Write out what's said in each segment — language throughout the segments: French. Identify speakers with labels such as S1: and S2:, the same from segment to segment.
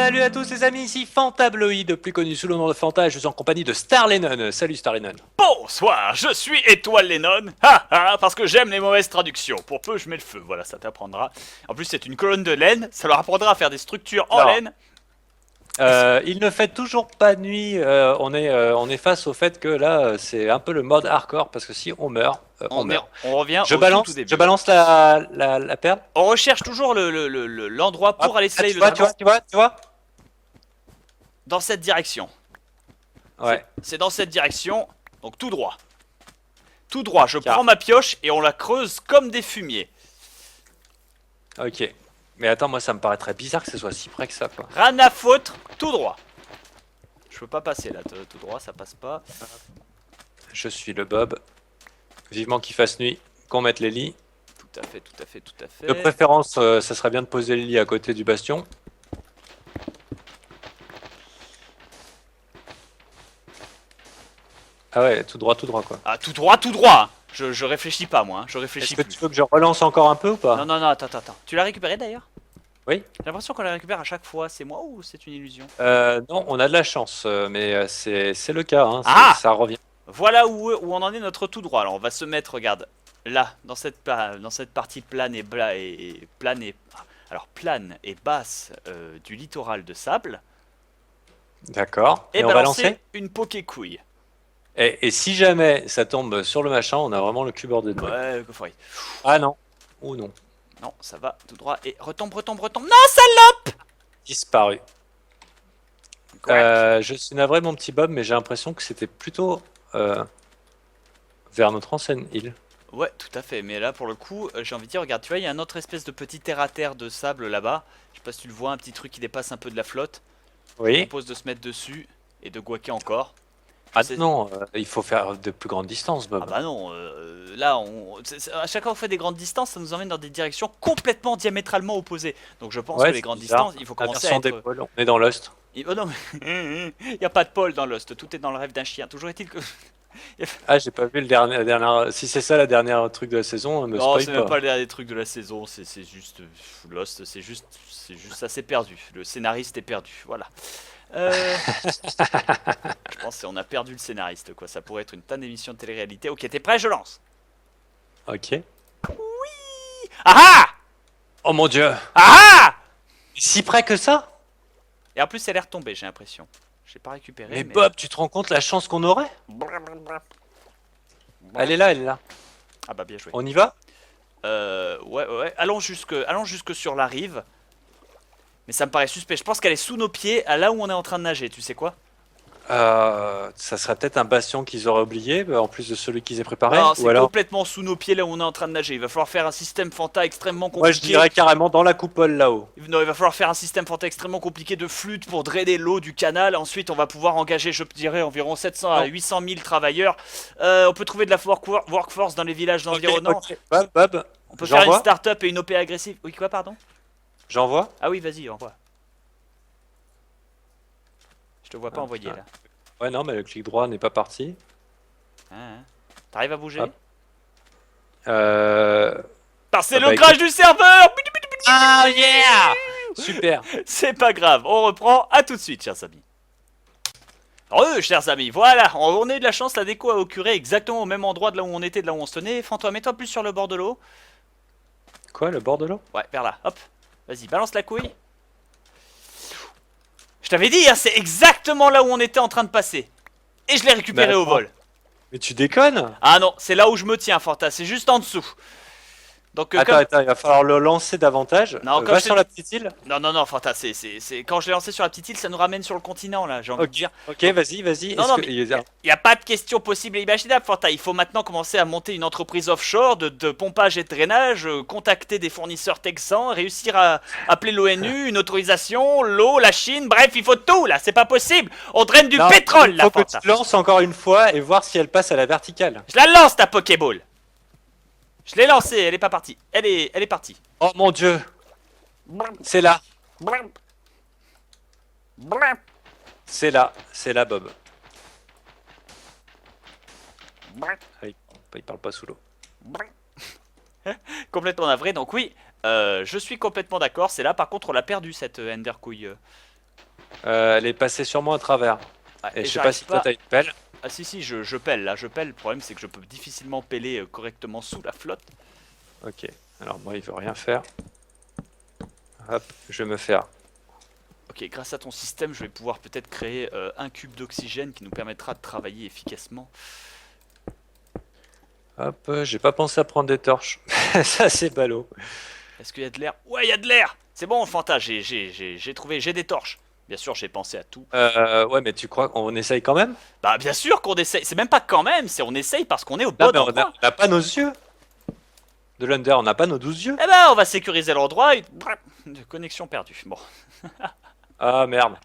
S1: Salut à tous les amis, ici Fantabloid, plus connu sous le nom de Fanta, et je suis en compagnie de Star Lennon. Salut Star Lennon.
S2: Bonsoir, je suis Étoile Lennon, ha ha, parce que j'aime les mauvaises traductions. Pour peu, je mets le feu, voilà, ça t'apprendra. En plus, c'est une colonne de laine, ça leur apprendra à faire des structures en
S1: Alors,
S2: laine.
S1: il ne fait toujours pas nuit, on est face au fait que là, c'est un peu le mode hardcore, parce que si on meurt, on meurt.
S2: On revient
S1: Je
S2: au tout
S1: balance,
S2: début.
S1: je balance la perle.
S2: On recherche toujours l'endroit pour aller slay
S1: tu
S2: le
S1: vois,
S2: dragon
S1: tu vois.
S2: dans cette direction.
S1: Ouais,
S2: C'est dans cette direction, donc tout droit. Tout droit, je
S1: Car-
S2: prends ma pioche et on la creuse comme des fumiers.
S1: ok. Mais attends, moi ça me paraîtrait bizarre que ce soit si près que ça, quoi.
S2: Rien à foutre, tout droit. Je peux pas passer là, tout droit, ça passe pas.
S1: Je suis le Bob. Vivement qu'il fasse nuit, qu'on mette les lits.
S2: Tout à fait, tout à fait, tout à fait.
S1: De préférence, ça serait bien de poser les lits à côté du bastion. Ah ouais, tout droit quoi.
S2: Ah, tout droit, tout droit. Je réfléchis pas moi, je réfléchis
S1: Est-ce que
S2: plus.
S1: tu veux que je relance encore un peu ou pas?
S2: Non, non, non, attends. Tu l'as récupéré d'ailleurs?
S1: Oui.
S2: J'ai l'impression qu'on la récupère à chaque fois. C'est moi ou c'est une illusion?
S1: Non, on a de la chance, mais c'est le cas, hein,
S2: Ah!
S1: ça revient.
S2: Voilà où on en est notre tout droit. Alors on va se mettre, regarde, là, dans cette partie plane plane et basse du littoral de sable.
S1: D'accord.
S2: Et
S1: Et on va
S2: balancer
S1: lancer.
S2: une poké-couille.
S1: Et si jamais ça tombe sur le machin, on a vraiment le cul bordé de bleu.
S2: Ouais, go for it.
S1: Ah non. Ou non.
S2: Non, ça va tout droit et retombe. Non, salope!
S1: Disparu.
S2: Correct.
S1: Je suis navré, mon petit Bob, mais j'ai l'impression que c'était plutôt vers notre ancienne île.
S2: Ouais, tout à fait. Mais là, pour le coup, j'ai envie de dire, regarde, tu vois, il y a un autre espèce de petit terre-à-terre de sable là-bas. Je sais pas si tu le vois, un petit truc qui dépasse un peu de la flotte. Je
S1: Oui.
S2: propose de se mettre dessus et de guaquer encore.
S1: Ah
S2: sais-
S1: non, il faut faire de plus grandes distances, Bob.
S2: Ah bah non, là, à chaque fois qu'on fait des grandes distances, ça nous emmène dans des directions complètement diamétralement opposées. Donc je pense
S1: Ouais,
S2: que les
S1: c'est
S2: grandes
S1: bizarre.
S2: distances, il faut
S1: La
S2: commencer à
S1: version des
S2: être...
S1: pôles, on est dans Lost.
S2: Oh non, mais il n'y a pas de pôle dans Lost, tout est dans le rêve d'un chien. Toujours est-il que...
S1: Ah, j'ai pas vu le dernier, la dernière. Si c'est ça la dernière truc de la saison, me
S2: Non,
S1: spoil
S2: c'est même
S1: pas.
S2: pas le dernier truc de la saison, c'est juste Lost, c'est juste ça s'est perdu. Le scénariste est perdu, voilà. Je pense qu'on a perdu le scénariste, quoi. Ça pourrait être une tonne d'émission de télé-réalité. Ok, t'es prêt? Je lance.
S1: Ok.
S2: Ah ah!
S1: Oh mon dieu.
S2: Ah ah!
S1: Si près que ça?
S2: Et en plus, elle est retombée, j'ai l'impression. J'ai pas récupéré.
S1: Mais Bob, tu te rends compte la chance qu'on aurait? Elle est là, elle est là.
S2: Ah bah bien joué.
S1: On y va?
S2: Ouais. Allons jusque sur la rive. Mais ça me paraît suspect. Je pense qu'elle est sous nos pieds, à là où on est en train de nager. Tu sais quoi?
S1: Ça serait peut-être un bastion qu'ils auraient oublié, en plus de celui qu'ils aient préparé.
S2: Non,
S1: Ou
S2: c'est
S1: alors,
S2: complètement sous nos pieds là où on est en train de nager. Il va falloir faire un système Fanta extrêmement compliqué.
S1: moi je dirais carrément dans la coupole là-haut.
S2: Non, il va falloir faire un système Fanta extrêmement compliqué de flûte pour drainer l'eau du canal. Ensuite, on va pouvoir engager, je dirais, environ 700 à 800 000 travailleurs. On peut trouver de la workforce dans les villages environnants.
S1: Ok. Bob,
S2: On peut faire une
S1: j'envoie.
S2: start-up et une OP agressive. Oui, quoi, pardon?
S1: J'envoie.
S2: Ah oui, vas-y, envoie. Je te vois pas
S1: Ah,
S2: envoyer
S1: putain.
S2: là.
S1: Ouais, non, mais le clic droit n'est pas parti.
S2: Hein. T'arrives à bouger?
S1: Hop. Euh...
S2: C'est
S1: Ah
S2: le
S1: bah,
S2: crash du serveur!
S1: Ah yeah! Super.
S2: C'est pas grave, on reprend. À tout de suite, chers amis. Chers amis, voilà, on a eu de la chance, la déco a occuré exactement au même endroit de là où on était, de là où on se tenait. Frantoi, mets-toi plus sur le bord de l'eau.
S1: Quoi, le bord de l'eau?
S2: Ouais, vers là, hop. Vas-y, balance la couille. Je t'avais dit, hein, c'est exactement là où on était en train de passer. Et je l'ai récupéré au vol.
S1: Mais tu déconnes?
S2: Ah non, c'est là où je me tiens, Fanta, c'est juste en dessous. Donc,
S1: Attends, il va falloir le lancer davantage.
S2: Non, comme
S1: va
S2: je
S1: sur
S2: te
S1: la
S2: dis-
S1: petite île.
S2: Non, Fanta, quand je l'ai lancé sur la petite île, ça nous ramène sur le continent, là, j'ai envie de dire.
S1: Ok, vas-y.
S2: Non,
S1: Est-ce
S2: non,
S1: que-
S2: mais
S1: il y a-
S2: il n'y a pas de question possible et imaginable, Fanta. Il faut maintenant commencer à monter une entreprise offshore de pompage et de drainage, contacter des fournisseurs texans, réussir à appeler l'ONU, une autorisation, l'eau, la Chine, bref, il faut tout, là, c'est pas possible. On draine du
S1: Non,
S2: pétrole,
S1: il
S2: là,
S1: faut que
S2: Fanta.
S1: tu lances encore une fois et voir si elle passe à la verticale.
S2: Je la lance, ta Pokéball. Je l'ai lancée, elle est pas partie. Elle est partie.
S1: Oh mon dieu, c'est là, c'est là, Bob. Ah, il parle pas sous l'eau.
S2: Complètement navré, donc oui, je suis complètement d'accord. C'est là, par contre, on l'a perdu, cette Ender couille.
S1: Elle est passée sûrement à travers.
S2: Ouais,
S1: Et
S2: et
S1: je sais pas
S2: j'arrive
S1: si toi
S2: pas.
S1: t'as une pelle.
S2: Ah si si, je pèle là, je pèle. Le problème c'est que je peux difficilement pêler correctement sous la flotte.
S1: Ok. Alors moi il veut rien faire. Hop, je vais me faire.
S2: Ok, grâce à ton système, je vais pouvoir peut-être créer un cube d'oxygène qui nous permettra de travailler efficacement.
S1: Hop, j'ai pas pensé à prendre des torches. Ça c'est ballot.
S2: Est-ce qu'il y a de l'air? Ouais, il y a de l'air. C'est bon, Fanta, j'ai trouvé, j'ai des torches. Bien sûr, j'ai pensé à tout.
S1: Ouais, mais tu crois qu'on essaye quand même?
S2: Bah bien sûr qu'on essaye, c'est même pas quand même, c'est on essaye parce qu'on est au
S1: Non,
S2: bon
S1: mais
S2: endroit.
S1: on a pas nos yeux. De l'Under, on n'a pas nos 12 yeux.
S2: Eh ben, on va sécuriser l'endroit. Connexion perdue. Bon,
S1: Ah merde.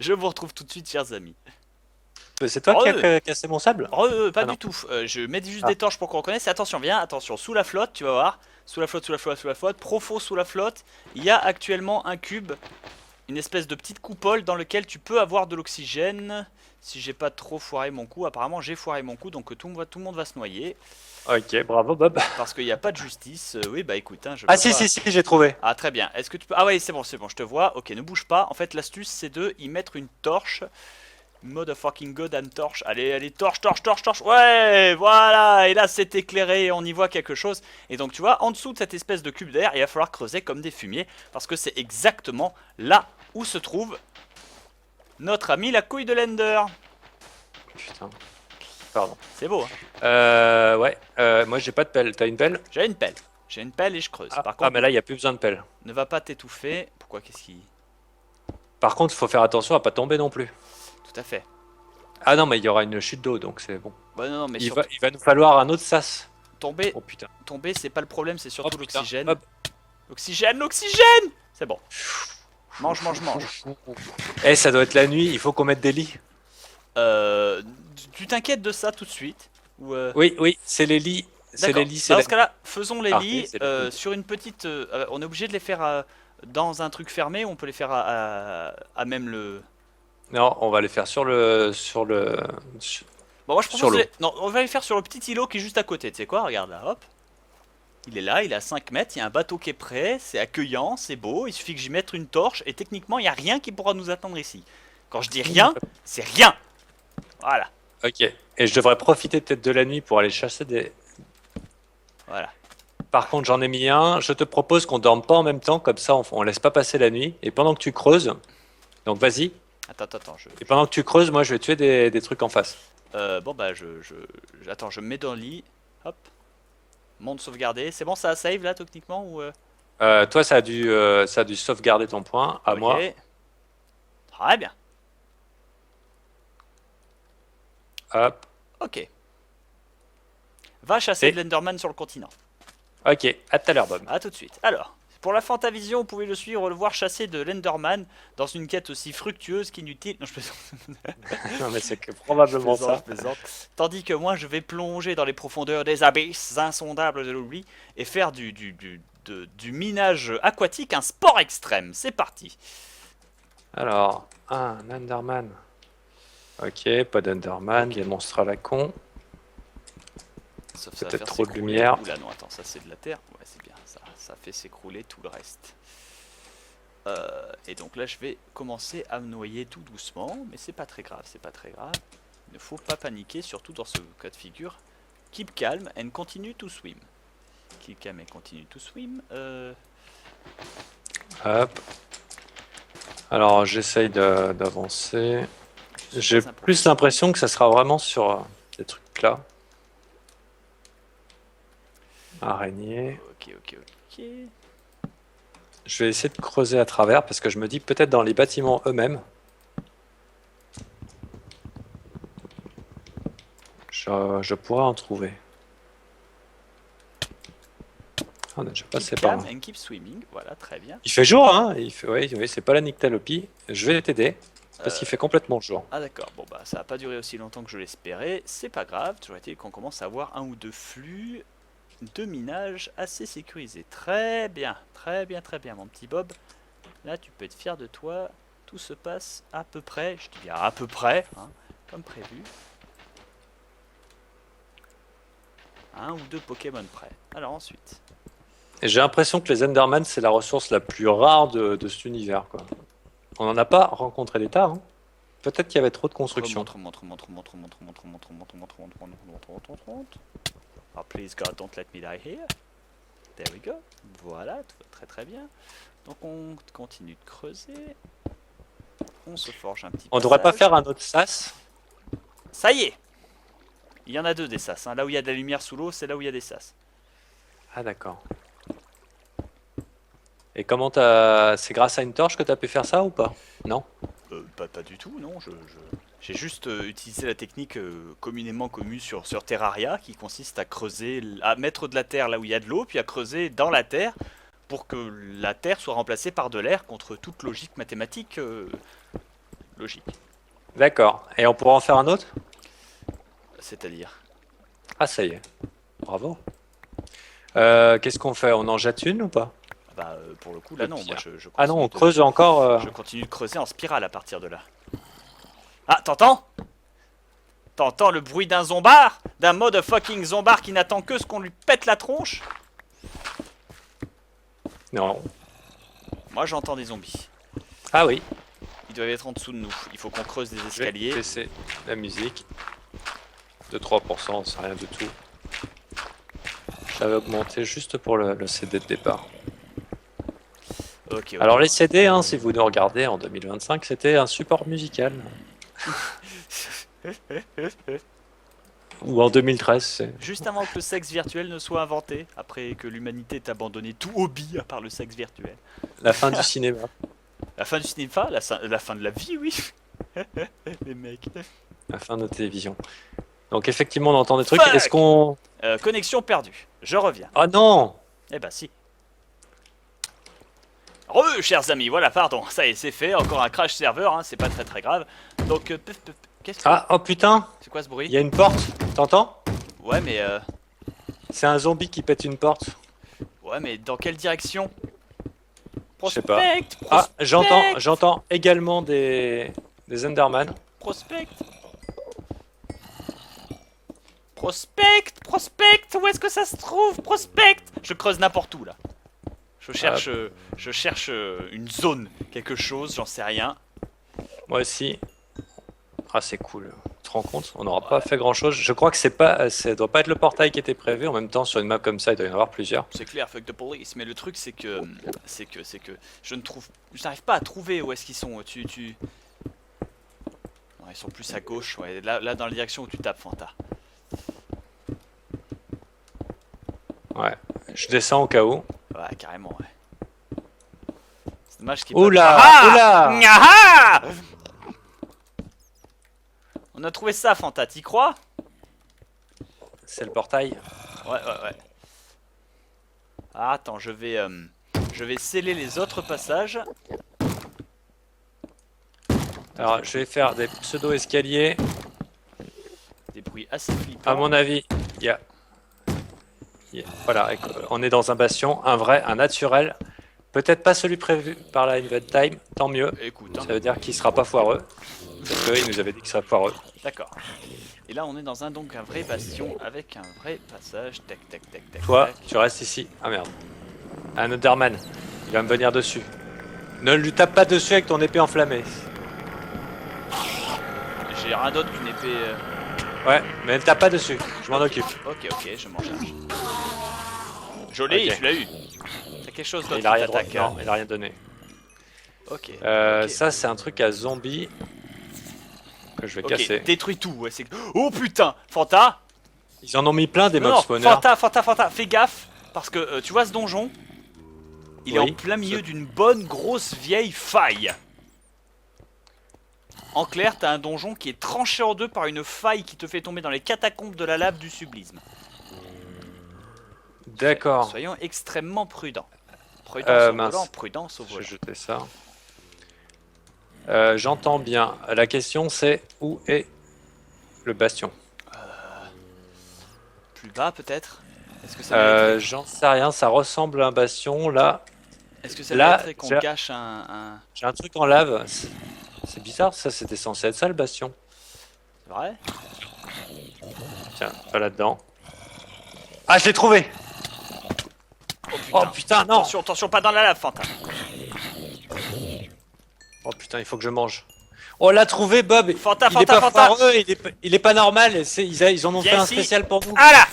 S2: je vous retrouve tout de suite, chers amis.
S1: Mais c'est toi
S2: Oh,
S1: qui as cassé mon sable?
S2: pas
S1: Ah
S2: du
S1: non.
S2: tout. Je mets juste
S1: Ah.
S2: des torches pour qu'on reconnaisse. Et attention, viens, attention, sous la flotte, tu vas voir. Sous la flotte, sous la flotte, sous la flotte. Profond sous la flotte. Il y a actuellement un cube, une espèce de petite coupole dans lequel tu peux avoir de l'oxygène. Si j'ai pas trop foiré mon coup, apparemment j'ai foiré mon coup, donc tout le monde va se noyer.
S1: Ok, bravo Bob.
S2: Parce qu'il n'y a pas de justice. Oui, bah écoute, hein, je
S1: Ah
S2: peux
S1: si,
S2: pas.
S1: si, si, j'ai trouvé.
S2: Ah très bien, est-ce que tu peux... Ah ouais c'est bon, je te vois. Ok, ne bouge pas. En fait l'astuce c'est de y mettre une torche. Motherfucking goddamn torche. Allez, allez, torche, torche, torche, torche. Ouais, voilà. Et là c'est éclairé et on y voit quelque chose. Et donc tu vois, en dessous de cette espèce de cube d'air, il va falloir creuser comme des fumiers. Parce que c'est exactement là où se trouve notre ami la couille de l'Ender.
S1: Putain. Pardon.
S2: C'est beau, hein.
S1: Ouais. Moi j'ai pas de pelle. T'as une pelle?
S2: J'ai une pelle. J'ai une pelle et je creuse.
S1: Ah,
S2: Par
S1: ah,
S2: contre,
S1: mais là il y a plus besoin de pelle.
S2: ne va pas t'étouffer. Pourquoi? Qu'est-ce qui...
S1: Par contre, il faut faire attention à pas tomber non plus.
S2: Tout à fait.
S1: Ah non, mais il y aura une chute d'eau, donc c'est bon.
S2: Bah non, non, mais
S1: Il va nous falloir un autre sas.
S2: tomber,
S1: Oh putain.
S2: tomber, c'est pas le problème, c'est surtout
S1: Oh, putain.
S2: l'oxygène.
S1: Hop.
S2: L'oxygène, l'oxygène. C'est bon. Mange, mange, mange.
S1: Eh, ça doit être la nuit. Il faut qu'on mette des lits.
S2: Tu t'inquiètes de ça tout de suite ou
S1: Oui, oui, c'est les lits. C'est
S2: D'accord.
S1: les lits.
S2: Bah, dans ce cas-là, faisons les
S1: Ah,
S2: lits
S1: c'est les lits.
S2: sur une petite. On est obligé de les faire dans un truc fermé ou on peut les faire à même le.
S1: Non, on va les faire sur le,
S2: Bon, moi je
S1: sur
S2: propose.
S1: l'eau.
S2: Non, on va les faire sur le petit îlot qui est juste à côté. Tu sais quoi? Regarde là, hop. Il est là, il est à 5 mètres, il y a un bateau qui est prêt, c'est accueillant, c'est beau, il suffit que j'y mette une torche et techniquement il n'y a rien qui pourra nous attendre ici. Quand je dis rien, c'est rien. Voilà,
S1: Ok. Et je devrais profiter peut-être de la nuit pour aller chasser des.
S2: voilà.
S1: Par contre, j'en ai mis un. Je te propose qu'on dorme pas en même temps, comme ça, on laisse pas passer la nuit. Et pendant que tu creuses, donc vas-y.
S2: Attends,
S1: Et pendant que tu creuses, moi, je vais tuer des trucs en face.
S2: bon bah attends, je me mets dans le lit, hop. Monde sauvegardé, c'est bon ça save là techniquement ou
S1: Toi, ça a dû sauvegarder ton point. À
S2: ok.
S1: moi.
S2: Très bien,
S1: Hop.
S2: ok. Va chasser
S1: Et-
S2: de l'Enderman sur le continent.
S1: Ok. À tout à l'heure, Bob.
S2: A tout de suite. Alors, pour la Fantavision, vous pouvez le suivre, le voir chasser de l'Enderman dans une quête aussi fructueuse qu'inutile. Non, je plaisante.
S1: Non, mais c'est que probablement ça.
S2: Je plaisante. Tandis que moi, je vais plonger dans les profondeurs des abysses insondables de l'oubli et faire du minage aquatique un sport extrême. C'est parti.
S1: Alors, un Enderman. Ok, pas d'Enderman, des monstres à la con.
S2: Sauf ça va
S1: Peut-être
S2: faire
S1: trop de
S2: s'écrouler.
S1: lumière.
S2: Oula, non, attends, ça c'est de la terre. Ouais, c'est bien, ça fait s'écrouler tout le reste. Et donc là, je vais commencer à me noyer tout doucement, mais c'est pas très grave, c'est pas très grave. Il ne faut pas paniquer, surtout dans ce cas de figure. Keep calm and continue to swim. Keep calm and continue to swim.
S1: Hop. Alors, j'essaye d'avancer. J'ai
S2: Très important.
S1: plus l'impression que ça sera vraiment sur ces trucs-là. Araignée.
S2: Ok.
S1: Je vais essayer de creuser à travers parce que je me dis peut-être dans les bâtiments eux-mêmes. Je pourrais en trouver. Ah, on a déjà passé
S2: Keep
S1: par
S2: calm
S1: là.
S2: and keep swimming. Voilà, très bien.
S1: Il fait jour, hein? Oui, c'est pas la nyctalopie. Je vais t'aider parce qu'il fait complètement jour.
S2: Ah d'accord, bon bah ça va pas durer aussi longtemps que je l'espérais, c'est pas grave, toujours est-il qu'on commence à avoir un ou deux flux de minage assez sécurisés. Très bien, mon petit Bob. Là tu peux être fier de toi, tout se passe à peu près, je dis bien à peu près, hein, comme prévu. Un ou deux Pokémon près. Alors ensuite,
S1: Et j'ai l'impression que les Enderman, c'est la ressource la plus rare de cet univers, quoi. On n'en a pas rencontré des tas. Hein. Peut-être qu'il y avait trop de construction.
S2: Remonte. Oh, please God, don't let me die here. There we go. Voilà, tout va très très bien. Donc on continue de creuser. On se forge un petit
S1: On devrait pas
S2: passage.
S1: faire un autre sas?
S2: Ça y est. Il y en a deux des sas. Hein. Là où il y a de la lumière sous l'eau, c'est là où il y a des sas.
S1: Ah d'accord. Et comment t'as... C'est grâce à une torche que t'as pu faire ça ou pas? Non?
S2: Pas du tout, non. J'ai juste utilisé la technique communément connue sur Terraria qui consiste à creuser, à mettre de la terre là où il y a de l'eau, puis à creuser dans la terre pour que la terre soit remplacée par de l'air contre toute logique mathématique logique.
S1: D'accord. Et on pourra en faire un autre?
S2: C'est-à-dire.
S1: Ah ça y est. Bravo. Qu'est-ce qu'on fait? On en jette une ou pas?
S2: Bah pour le coup là non, moi je
S1: Ah non, on
S2: continue
S1: creuse encore...
S2: je continue de creuser en spirale à partir de là. Ah, t'entends? T'entends le bruit d'un zombard? D'un motherfucking zombard qui n'attend que ce qu'on lui pète la tronche?
S1: Non.
S2: Moi j'entends des zombies.
S1: Ah oui.
S2: Ils doivent être en dessous de nous. Il faut qu'on creuse des
S1: Je vais
S2: escaliers.
S1: baisser la musique. De 3%, c'est rien du tout. J'avais augmenté juste pour le CD de départ.
S2: Ok.
S1: Alors les CD, hein, si vous nous regardez en 2025, c'était un support musical. Ou en 2013, c'est...
S2: Juste avant que le sexe virtuel ne soit inventé, après que l'humanité ait abandonné tout hobby à part le sexe virtuel.
S1: La fin du cinéma.
S2: La fin du cinéma, la fin de la vie, oui. Les mecs.
S1: La fin de la télévision. Donc effectivement, on entend des trucs.
S2: Fuck.
S1: Est-ce qu'on...
S2: Connexion perdue. Je reviens.
S1: Oh non!
S2: Eh ben si. Chers amis, voilà, pardon, ça y est, c'est fait, encore un crash serveur, hein, c'est pas très grave. Donc, qu'est-ce que...
S1: Ah, oh putain!
S2: C'est quoi ce bruit?
S1: Il y a une porte, t'entends?
S2: Ouais, mais
S1: C'est un zombie qui pète une porte.
S2: ouais, mais dans quelle direction?
S1: Je sais pas.
S2: Prospect,
S1: Ah,
S2: prospect,
S1: j'entends également des Enderman.
S2: prospect. Prospect, où est-ce que ça se trouve? Prospect. Je creuse n'importe où, là. Je cherche une zone, quelque chose, j'en sais rien.
S1: Moi aussi. Ah, c'est cool. Tu te rends compte? On n'aura pas fait grand chose. Je crois que c'est pas, ça doit pas être le portail qui était prévu. En même temps, sur une map comme ça, il doit y en avoir plusieurs.
S2: C'est clair, fuck the police, mais le truc c'est que je n'arrive pas à trouver où est-ce qu'ils sont. Non, ils sont plus à gauche, ouais, là dans la direction où tu tapes, Fanta.
S1: Ouais. Je descends au cas où.
S2: Ouais, carrément, ouais. C'est dommage qu'il y ait
S1: Oula!
S2: pas de...
S1: Oula!
S2: Ah. On a trouvé ça, Fanta, t'y crois?
S1: C'est le portail.
S2: Ouais. Ah, attends, je vais sceller les autres passages.
S1: Alors, je vais faire des pseudo-escaliers.
S2: Des bruits assez flippants.
S1: À mon avis, voilà, on est dans un bastion, un vrai, un naturel. Peut-être pas celui prévu par la Invent Time, tant mieux.
S2: Écoute, hein.
S1: Ça veut dire qu'il sera pas foireux. Parce qu'il nous avait dit qu'il serait foireux.
S2: D'accord. Et là, on est dans un vrai bastion avec un vrai passage. Tac.
S1: Toi,
S2: tac.
S1: tu restes ici. Ah merde. Un Enderman. Il va me venir dessus. Ne lui tape pas dessus avec ton épée enflammée.
S2: J'ai rien d'autre qu'une épée.
S1: Ouais, mais ne tape pas dessus. Je m'en occupe.
S2: Ok, je m'en charge. Joli,
S1: Ok.
S2: tu l'as eu. T'as quelque chose d'autre
S1: Il a rien,
S2: qui t'attaque.
S1: non, il a rien donné.
S2: Ok.
S1: Ça, c'est un truc à zombie que je vais casser.
S2: Détruis tout. Ouais, oh putain, Fanta.
S1: Ils en ont mis plein des mobs
S2: Non,
S1: spawners.
S2: Fanta, fais gaffe. Parce que tu vois ce donjon? Il est en plein milieu d'une bonne grosse vieille faille. En clair, t'as un donjon qui est tranché en deux par une faille qui te fait tomber dans les catacombes de la lave du sublisme.
S1: D'accord.
S2: Soyons extrêmement prudents. Prudence au volant, prudence au
S1: Je vais
S2: volant.
S1: jeter ça. J'entends bien. La question c'est où est le bastion?
S2: Plus bas peut-être? Est-ce que ça mériterait...
S1: J'en sais rien, ça ressemble à un bastion. Là,
S2: Est-ce que ça
S1: là,
S2: mériterait qu'on gâche un...
S1: j'ai un truc en lave. C'est bizarre, ça c'était censé être ça le bastion.
S2: C'est vrai?
S1: Tiens, pas là-dedans. Ah, je l'ai trouvé!
S2: Oh putain,
S1: Oh putain, non!
S2: Attention, pas dans la lave, Fanta.
S1: Oh putain, il faut que je mange. Oh, l'a trouvé, Bob.
S2: Fanta,
S1: Il est
S2: Fanta,
S1: pas
S2: Fanta.
S1: foireux, il est pas normal. Ils en ont
S2: Viens
S1: fait un
S2: ici.
S1: spécial pour nous.
S2: Ah là.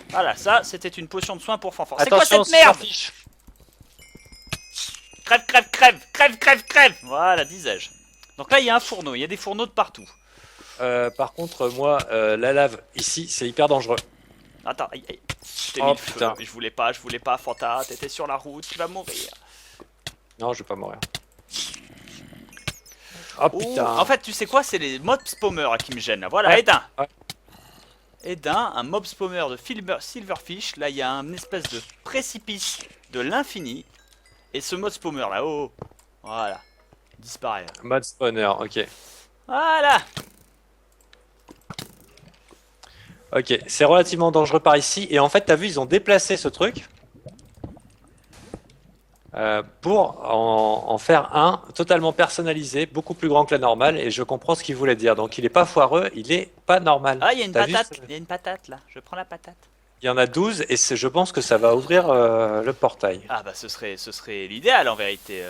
S2: Voilà, ça, c'était une potion de soin pour Fanfan. C'est quoi
S1: Attention,
S2: cette merde?
S1: Silverfish.
S2: Crève, crève, crève, crève, crève, crève. Voilà, disais-je. Donc là, il y a un fourneau. Il y a des fourneaux de partout.
S1: Par contre, moi, la lave ici, c'est hyper dangereux.
S2: Attends, aïe, aïe. Je t'ai
S1: Oh,
S2: mis le feu.
S1: putain.
S2: Je voulais pas, Fanta. T'étais sur la route, tu vas mourir.
S1: Non, je vais pas mourir. Oh
S2: Oh,
S1: putain.
S2: en fait, tu sais quoi? C'est les mob spawners qui me gênent. Là. Voilà,
S1: Ouais.
S2: Edin.
S1: Ouais.
S2: Edin, un mob spawner de Silverfish. Là, il y a un espèce de précipice de l'infini. Et ce mob spawner là, oh, oh. Voilà. Disparaît.
S1: Mode spawner, ok.
S2: Voilà.
S1: Ok, c'est relativement dangereux par ici. Et en fait, t'as vu, ils ont déplacé ce truc pour en faire un totalement personnalisé, beaucoup plus grand que la normale. Et je comprends ce qu'il voulait dire. Donc, il est pas foireux, il est pas normal.
S2: Ah, il y a une
S1: T'as vu,
S2: patate. Il y a une patate là. Je prends la patate.
S1: il y en a 12 et je pense que ça va ouvrir le portail.
S2: Ah bah ce serait l'idéal en vérité.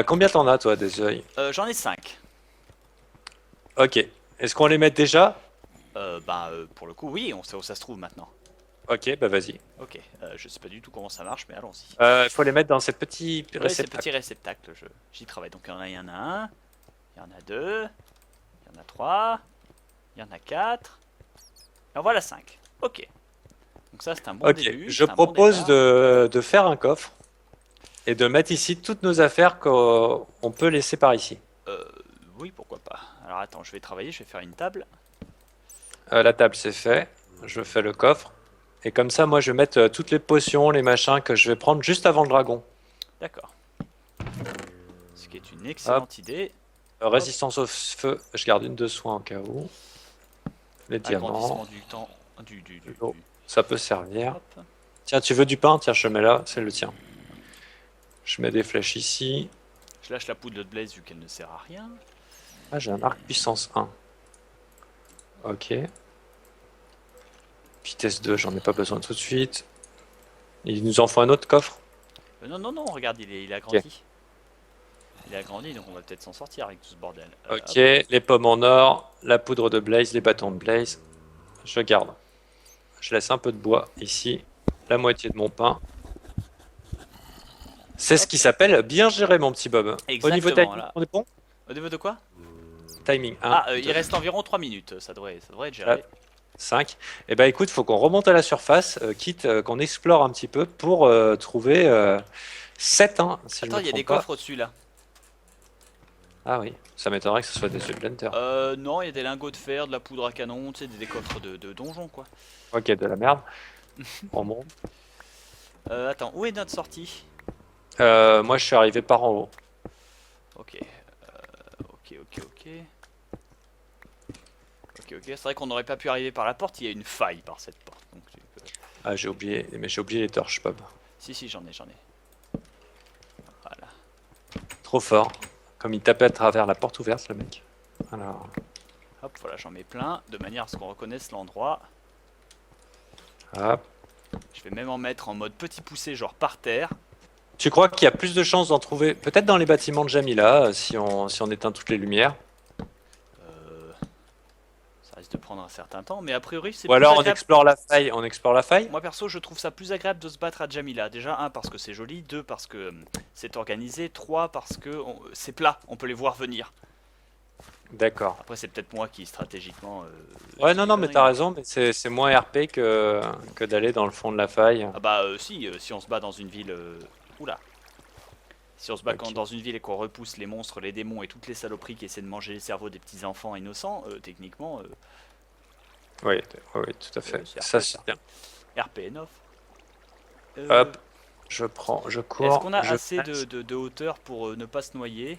S1: Combien t'en as, toi, des œils?
S2: J'en ai 5.
S1: Ok. Est-ce qu'on les met déjà?
S2: Pour le coup oui, on sait où ça se trouve maintenant.
S1: Ok, bah vas-y.
S2: Ok, je sais pas du tout comment ça marche mais allons-y.
S1: Il faut les mettre dans ces petits
S2: Ouais, ces
S1: réceptacles.
S2: petits réceptacles, j'y travaille. Donc il y en a un, il y en a deux, il y en a trois, il y en a quatre. Et en voilà 5. Ok. Donc ça c'est un bon
S1: Ok,
S2: début.
S1: je
S2: c'est un bon
S1: propose
S2: départ.
S1: de faire un coffre et de mettre ici toutes nos affaires qu'on peut laisser par ici.
S2: Oui, pourquoi pas. Alors attends, je vais travailler, je vais faire une table.
S1: La table c'est fait, je fais le coffre et comme ça moi je vais mettre toutes les potions, les machins que je vais prendre juste avant le dragon.
S2: D'accord. Ce qui est une excellente idée.
S1: Résistance au feu, je garde une de soin au cas où. Les diamants,
S2: Agrandissement du temps.
S1: l'eau, ça peut servir.
S2: Hop.
S1: Tiens, tu veux du pain? Tiens, je mets là, c'est le tien. Je mets des flèches ici.
S2: Je lâche la poudre de Blaze vu qu'elle ne sert à rien.
S1: Ah, j'ai un arc puissance 1. Ok. Vitesse 2, j'en ai pas besoin tout de suite. Il nous en faut un autre coffre.
S2: Non, non, non, regarde, il a grandi. Il a grandi, donc on va peut-être s'en sortir avec tout ce bordel.
S1: Ok,
S2: Hop.
S1: les pommes en or, la poudre de Blaze, les bâtons de Blaze. Je garde. Je laisse un peu de bois ici. La moitié de mon pain. C'est ce qui s'appelle bien gérer, mon petit Bob. Au niveau
S2: Exactement,
S1: timing,
S2: là.
S1: on est bon?
S2: Au niveau de quoi?
S1: Timing 1,
S2: Ah, il reste environ 3 minutes, ça devrait être géré.
S1: 5. Et ben écoute, faut qu'on remonte à la surface, quitte qu'on explore un petit peu pour trouver 7, hein, si
S2: Attends,
S1: je
S2: il
S1: me
S2: y a des
S1: trompe pas.
S2: coffres au-dessus là.
S1: Ah oui, ça m'étonnerait que ce soit des œufs de Blender.
S2: Non, il y a des lingots de fer, de la poudre à canon, tu sais, des coffres de donjon quoi.
S1: Ok, de la merde. On monte.
S2: Attends, où est notre sortie?
S1: Moi, je suis arrivé par en haut.
S2: Ok. Ok. Ok, c'est vrai qu'on n'aurait pas pu arriver par la porte, il y a une faille par cette porte. Donc,
S1: Ah, j'ai oublié, mais j'ai oublié les torches, Bob.
S2: Si, j'en ai. Voilà.
S1: Trop fort. Comme il tapait à travers la porte ouverte, le mec. Alors,
S2: Hop, voilà, j'en mets plein, de manière à ce qu'on reconnaisse l'endroit.
S1: hop.
S2: Je vais même en mettre en mode petit poussé, genre par terre.
S1: Tu crois qu'il y a plus de chances d'en trouver, peut-être dans les bâtiments de Jamila, si on éteint toutes les lumières?
S2: Ça risque de prendre un certain temps, mais a priori c'est
S1: Ou
S2: plus
S1: alors on
S2: agréable.
S1: explore la faille,
S2: Moi perso, je trouve ça plus agréable de se battre à Jamila. Déjà, 1 parce que c'est joli, 2 parce que c'est organisé, 3 parce que c'est plat, on peut les voir venir.
S1: D'accord.
S2: Après, c'est peut-être moi qui stratégiquement.
S1: Ouais,
S2: dis
S1: non,
S2: des
S1: non, mais
S2: conneries.
S1: t'as raison, mais c'est moins RP que d'aller dans le fond de la faille.
S2: Ah bah, si on se bat dans une ville. Oula. Si on se bat
S1: Ok.
S2: dans une ville et qu'on repousse les monstres, les démons et toutes les saloperies qui essaient de manger les cerveaux des petits enfants innocents, techniquement,
S1: Oui, oui, tout à fait.
S2: c'est
S1: Ça,
S2: RP,
S1: c'est
S2: ça.
S1: bien.
S2: RPN off.
S1: Hop, je prends, je cours.
S2: Est-ce qu'on a
S1: je
S2: assez
S1: passe.
S2: de hauteur pour ne pas se noyer?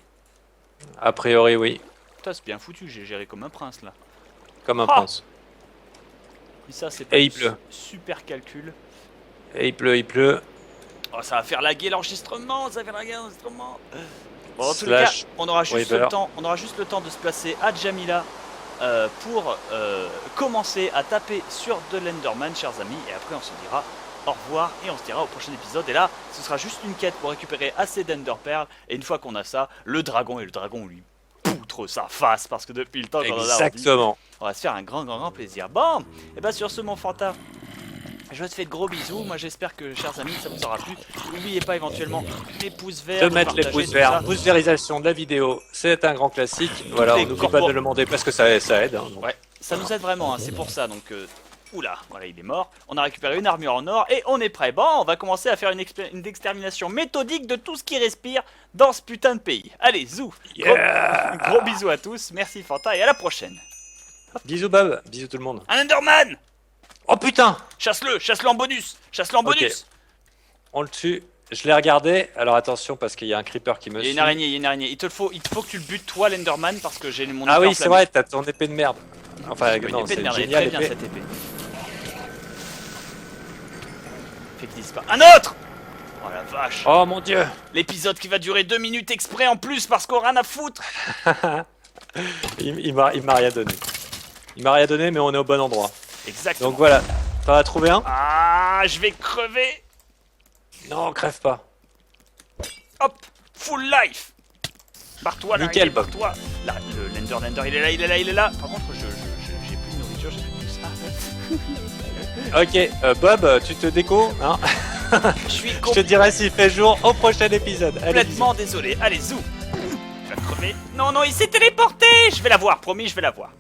S1: A priori, oui,
S2: Putain, c'est bien foutu, j'ai géré comme un prince là.
S1: comme un
S2: Ah
S1: prince.
S2: Et ça, c'est pas
S1: Et il
S2: du
S1: pleut.
S2: super calcul.
S1: Et il pleut, il pleut.
S2: Oh, ça va faire laguer l'enregistrement, ça va faire laguer l'enregistrement. Bon, en tous les
S1: Slash
S2: cas, on aura juste
S1: Weaver.
S2: le temps de se placer à Jamila pour commencer à taper sur de l'Enderman, chers amis, et après on se dira au revoir et on se dira au prochain épisode. Et là, ce sera juste une quête pour récupérer assez d'Ender Pearl. Et une fois qu'on a ça, le dragon lui poutre sa face parce que depuis le temps qu'on en a envie,
S1: Exactement.
S2: on va se faire un grand plaisir. Bon, et bah sur ce mon Fanta, je te fais de gros bisous. Moi j'espère que, chers amis, ça vous aura plu. N'oubliez pas éventuellement les pouces verts.
S1: De mettre les
S2: partager
S1: pouces
S2: tout
S1: verts,
S2: ça.
S1: pouce vérisation de la vidéo, c'est un grand classique. Voilà,
S2: les
S1: on n'oublie pas de le demander parce que ça aide. Hein, donc.
S2: Ouais, ça nous aide vraiment, hein, c'est pour ça. Donc, oula, voilà, il est mort. On a récupéré une armure en or et on est prêt. Bon, on va commencer à faire une extermination méthodique de tout ce qui respire dans ce putain de pays. Allez, zou.
S1: Yeah.
S2: Gros bisous à tous. Merci Fanta et à la prochaine.
S1: Bisous Bob, bisous tout le monde.
S2: Un Enderman!
S1: Oh putain!
S2: Chasse-le en bonus! Chasse-le en bonus!
S1: On le tue. Je l'ai regardé. Alors attention parce qu'il y a un creeper qui me
S2: Il y a
S1: suit.
S2: une araignée, Il te faut que tu le butes toi, l'Enderman, parce que j'ai mon épée
S1: Ah oui, c'est
S2: enflammée.
S1: vrai, t'as ton épée de merde. Enfin,
S2: Une
S1: non,
S2: épée de
S1: c'est
S2: merde, elle est
S1: génial
S2: très bien
S1: épée.
S2: cette épée. Fait qu'il disparaît. Un autre! Oh la vache!
S1: Oh mon dieu!
S2: L'épisode qui va durer 2 minutes exprès en plus parce qu'on a rien à foutre!
S1: il m'a rien donné. Il m'a rien donné, mais on est au bon endroit.
S2: Exactement.
S1: Donc voilà. T'en as trouvé un?
S2: Ah, je vais crever!
S1: Non, crève pas.
S2: Hop! Full life! Barre-toi là,
S1: Nickel, Bob.
S2: barre-toi! Là, l'Ender, il est là! Par contre, j'ai plus de nourriture, j'ai plus de ça.
S1: Ok, Bob, tu te déco, hein?
S2: Je suis
S1: Je te dirai s'il fait jour au prochain épisode. Allez,
S2: complètement désolé. Allez, zou! Je vais crever. Non, il s'est téléporté! Je vais la voir, promis, je vais la voir.